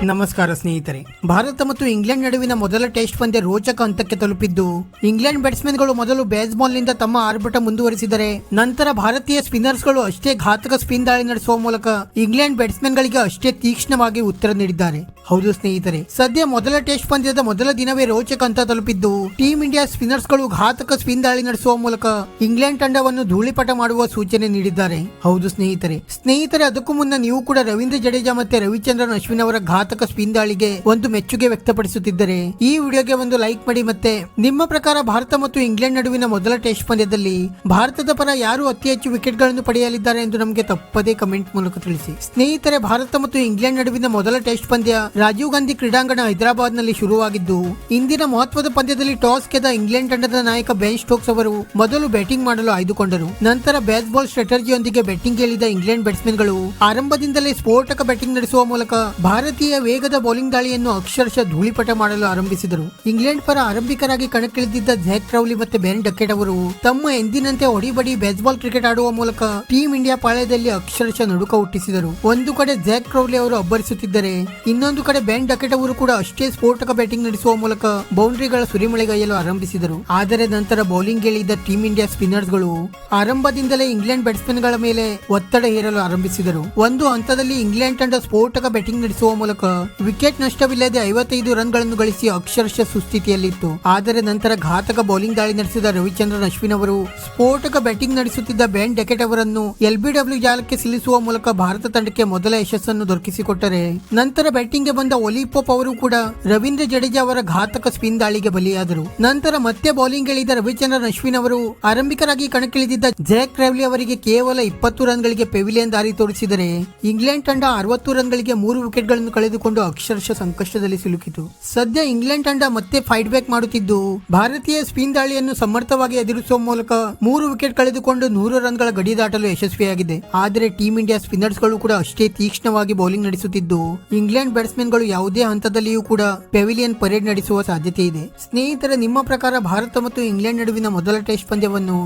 ನಮಸ್ಕಾರ ಸ್ನೇಹಿತರೆ. ಭಾರತ ಮತ್ತು ಇಂಗ್ಲೆಂಡ್ ನಡುವಿನ ಮೊದಲ ಟೆಸ್ಟ್ ಪಂದ್ಯ ರೋಚಕ ಹಂತಕ್ಕೆ ತಲುಪಿದ್ದು, ಇಂಗ್ಲೆಂಡ್ ಬ್ಯಾಟ್ಸ್ಮನ್ಗಳು ಮೊದಲು ಬೇಸ್ಬಾಲ್ ನಿಂದ ತಮ್ಮ ಆರ್ಭಟ ಮುಂದುವರಿಸಿದರೆ ನಂತರ ಭಾರತೀಯ ಸ್ಪಿನ್ನರ್ಸ್ಗಳು ಅಷ್ಟೇ ಘಾತಕ ಸ್ಪಿನ್ ದಾಳಿ ನಡೆಸುವ ಮೂಲಕ ಇಂಗ್ಲೆಂಡ್ ಬ್ಯಾಟ್ಸ್ಮನ್ ಗಳಿಗೆ ಅಷ್ಟೇ ತೀಕ್ಷ್ಣವಾಗಿ ಉತ್ತರ ನೀಡಿದ್ದಾರೆ. ಹೌದು ಸ್ನೇಹಿತರೆ, ಸದ್ಯ ಮೊದಲ ಟೆಸ್ಟ್ ಪಂದ್ಯದ ಮೊದಲ ದಿನವೇ ರೋಚಕ ಹಂತ ತಲುಪಿದ್ದು, ಟೀಂ ಇಂಡಿಯಾ ಸ್ಪಿನ್ನರ್ಸ್ ಗಳು ಘಾತಕ ಸ್ಪಿನ್ ದಾಳಿ ನಡೆಸುವ ಮೂಲಕ ಇಂಗ್ಲೆಂಡ್ ತಂಡವನ್ನು ಧೂಳಿಪಟ ಮಾಡುವ ಸೂಚನೆ ನೀಡಿದ್ದಾರೆ. ಹೌದು ಸ್ನೇಹಿತರೆ, ಅದಕ್ಕೂ ಮುನ್ನ ನೀವು ಕೂಡ ರವೀಂದ್ರ ಜಡೇಜಾ ಮತ್ತೆ ರವಿಚಂದ್ರನ್ ಅಶ್ವಿನ್ ಅವರ ಘಾತಕ ಸ್ಪಿನ್ ದಾಳಿಗೆ ಒಂದು ಮೆಚ್ಚುಗೆ ವ್ಯಕ್ತಪಡಿಸುತ್ತಿದ್ದರೆ ಈ ವಿಡಿಯೋಗೆ ಒಂದು ಲೈಕ್ ಮಾಡಿ. ಮತ್ತೆ ನಿಮ್ಮ ಪ್ರಕಾರ ಭಾರತ ಮತ್ತು ಇಂಗ್ಲೆಂಡ್ ನಡುವಿನ ಮೊದಲ ಟೆಸ್ಟ್ ಪಂದ್ಯದಲ್ಲಿ ಭಾರತದ ಪರ ಯಾರು ಅತಿ ಹೆಚ್ಚು ವಿಕೆಟ್ ಗಳನ್ನು ಪಡೆಯಲಿದ್ದಾರೆ ಎಂದು ನಮಗೆ ತಪ್ಪದೇ ಕಮೆಂಟ್ ಮೂಲಕ ತಿಳಿಸಿ. ಸ್ನೇಹಿತರೆ, ಭಾರತ ಮತ್ತು ಇಂಗ್ಲೆಂಡ್ ನಡುವಿನ ಮೊದಲ ಟೆಸ್ಟ್ ಪಂದ್ಯ ರಾಜೀವ್ ಗಾಂಧಿ ಕ್ರೀಡಾಂಗಣ ಹೈದರಾಬಾದ್ ನಲ್ಲಿ ಶುರುವಾಗಿದ್ದು, ಇಂದಿನ ಮಹತ್ವದ ಪಂದ್ಯದಲ್ಲಿ ಟಾಸ್ ಗೆದ್ದ ಇಂಗ್ಲೆಂಡ್ ತಂಡದ ನಾಯಕ ಬೆನ್ ಸ್ಟೋಕ್ಸ್ ಅವರು ಮೊದಲು ಬ್ಯಾಟಿಂಗ್ ಮಾಡಲು ಆಯ್ದುಕೊಂಡರು. ನಂತರ ಬೇಸ್ಬಾಲ್ ಸ್ಟ್ರಾಟಜಿಯೊಂದಿಗೆ ಬ್ಯಾಟಿಂಗ್ ಇಳಿದ ಇಂಗ್ಲೆಂಡ್ ಬ್ಯಾಟ್ಸ್ಮನ್ ಗಳು ಆರಂಭದಿಂದಲೇ ಸ್ಫೋಟಕ ಬ್ಯಾಟಿಂಗ್ ನಡೆಸುವ ಮೂಲಕ ಭಾರತೀಯ ವೇಗದ ಬೌಲಿಂಗ್ ದಾಳಿಯನ್ನು ಅಕ್ಷರಶಃ ಧೂಳಿಪಟ ಮಾಡಲು ಆರಂಭಿಸಿದರು. ಇಂಗ್ಲೆಂಡ್ ಪರ ಆರಂಭಿಕರಾಗಿ ಕಣಕ್ಕಿಳಿದಿದ್ದ ಜ್ಯಾಕ್ ಕ್ರೌಲಿ ಮತ್ತೆ ಬೆನ್ ಡಕೆಟ್ ಅವರು ತಮ್ಮ ಎಂದಿನಂತೆ ಹೊಡಿಬಡಿ ಬೇಸ್ಬಾಲ್ ಕ್ರಿಕೆಟ್ ಆಡುವ ಮೂಲಕ ಟೀಂ ಇಂಡಿಯಾ ಪಾಳ್ಯದಲ್ಲಿ ಅಕ್ಷರಶಃ ನಡುಕ ಹುಟ್ಟಿಸಿದರು. ಒಂದು ಕಡೆ ಜ್ಯಾಕ್ ಕ್ರೌಲಿ ಅವರು ಅಬ್ಬರಿಸುತ್ತಿದ್ದರೆ, ಇನ್ನೊಂದು ಕಡೆ ಬೆನ್ ಡಕೆಟ್ ಅವರು ಕೂಡ ಅಷ್ಟೇ ಸ್ಫೋಟಕ ಬ್ಯಾಟಿಂಗ್ ನಡೆಸುವ ಮೂಲಕ ಬೌಂಡ್ರಿಗಳ ಸುರಿಮಳೆಗೈಯಲು ಆರಂಭಿಸಿದರು. ಆದರೆ ನಂತರ ಬೌಲಿಂಗ್ ಇಳಿದ ಟೀಂ ಇಂಡಿಯಾ ಸ್ಪಿನ್ನರ್ಸ್ ಗಳು ಆರಂಭದಿಂದಲೇ ಇಂಗ್ಲೆಂಡ್ ಬ್ಯಾಟ್ಸ್ಮನ್ ಗಳ ಮೇಲೆ ಒತ್ತಡ ಹೇರಲು ಆರಂಭಿಸಿದರು. ಒಂದು ಹಂತದಲ್ಲಿ ಇಂಗ್ಲೆಂಡ್ ತಂಡ ಸ್ಫೋಟಕ ಬ್ಯಾಟಿಂಗ್ ನಡೆಸುವ ಮೂಲಕ ವಿಕೆಟ್ ನಷ್ಟವಿಲ್ಲದೆ 55 ರನ್ ಗಳನ್ನು ಗಳಿಸಿ ಅಕ್ಷರಶಃ ಸುಸ್ಥಿತಿಯಲ್ಲಿತ್ತು. ಆದರೆ ನಂತರ ಘಾತಕ ಬೌಲಿಂಗ್ ದಾಳಿ ನಡೆಸಿದ ರವಿಚಂದ್ರನ್ ಅಶ್ವಿನ್ ಅವರು ಸ್ಫೋಟಕ ಬ್ಯಾಟಿಂಗ್ ನಡೆಸುತ್ತಿದ್ದ ಬೆನ್ ಡಕೆಟ್ ಅವರನ್ನು LBW ಜಾಲಕ್ಕೆ ಸಿಲಿಸುವ ಮೂಲಕ ಭಾರತ ತಂಡಕ್ಕೆ ಮೊದಲ ಯಶಸ್ಸನ್ನು ದೊರಕಿಸಿಕೊಟ್ಟರೆ, ನಂತರ ಬ್ಯಾಟಿಂಗ್ ಗೆ ಬಂದ ಒಲಿ ಪೋಪ್ ಅವರು ಕೂಡ ರವೀಂದ್ರ ಜಡೇಜಾ ಅವರ ಘಾತಕ ಸ್ಪಿನ್ ದಾಳಿಗೆ ಬಲಿಯಾದರು. ನಂತರ ಮತ್ತೆ ಬೌಲಿಂಗ್ ಇಳಿದ ರವಿಚಂದ್ರನ್ ಅಶ್ವಿನ್ ಅವರು ಆರಂಭಿಕರಾಗಿ ಕಣಕ್ಕಿಳಿದಿದ್ದ ಜ್ಯಾಕ್ ಕ್ರೌಲಿ ಅವರಿಗೆ ಕೇವಲ 20 ರನ್ ಗಳಿಗೆ ಪೆವಿಲಿಯನ್ ದಾರಿ ತೋರಿಸಿದರೆ, ಇಂಗ್ಲೆಂಡ್ ತಂಡ 60 ರನ್ ಗಳಿಗೆ 3 ವಿಕೆಟ್ ಗಳನ್ನು ಕಳೆದುಕೊಂಡು ಅಕ್ಷರಶಃ ಸಂಕಷ್ಟದಲ್ಲಿ ಸಿಲುಕಿತು. ಸದ್ಯ ಇಂಗ್ಲೆಂಡ್ ತಂಡ ಮತ್ತೆ ಫೈಟ್ ಬ್ಯಾಕ್ ಮಾಡುತ್ತಿದ್ದು, ಭಾರತೀಯ ಸ್ಪಿನ್ ದಾಳಿಯನ್ನು ಸಮರ್ಥವಾಗಿ ಎದುರಿಸುವ ಮೂಲಕ 3 ವಿಕೆಟ್ ಕಳೆದುಕೊಂಡು 100 ರನ್ಗಳ ಗಡಿ ದಾಟಲು ಯಶಸ್ವಿಯಾಗಿದೆ. ಆದರೆ ಟೀಂ ಇಂಡಿಯಾ ಸ್ಪಿನ್ನರ್ಸ್ ಗಳು ಕೂಡ ಅಷ್ಟೇ ತೀಕ್ಷ್ಣವಾಗಿ ಬೌಲಿಂಗ್ ನಡೆಸುತ್ತಿದ್ದು, ಇಂಗ್ಲೆಂಡ್ ಬ್ಯಾಟ್ಸ್ಮನ್ ಗಳು ಯಾವುದೇ ಹಂತದಲ್ಲಿಯೂ ಕೂಡ ಪೆವಿಲಿಯನ್ ಪರೇಡ್ ನಡೆಸುವ ಸಾಧ್ಯತೆ ಇದೆ. ಸ್ನೇಹಿತರೆ, ನಿಮ್ಮ ಪ್ರಕಾರ ಭಾರತ ಮತ್ತು ಇಂಗ್ಲೆಂಡ್ ನಡುವಿನ ಮೊದಲ ಟೆಸ್ಟ್ ಪಂದ್ಯವನ್ನು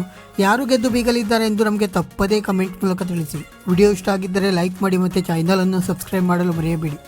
ಯಾರು ಗೆದ್ದು ಬೀಗಲಿದ್ದಾರೆ ಎಂದು ನಮಗೆ ತಪ್ಪದೇ ಕಮೆಂಟ್ ಮೂಲಕ ತಿಳಿಸಿ. ವಿಡಿಯೋ ಇಷ್ಟ ಆಗಿದ್ದರೆ ಲೈಕ್ ಮಾಡಿ ಮತ್ತೆ ಚಾನೆಲ್ ಅನ್ನು ಸಬ್ಸ್ಕ್ರೈಬ್ ಮಾಡಲು ಮರೆಯಬೇಡಿ.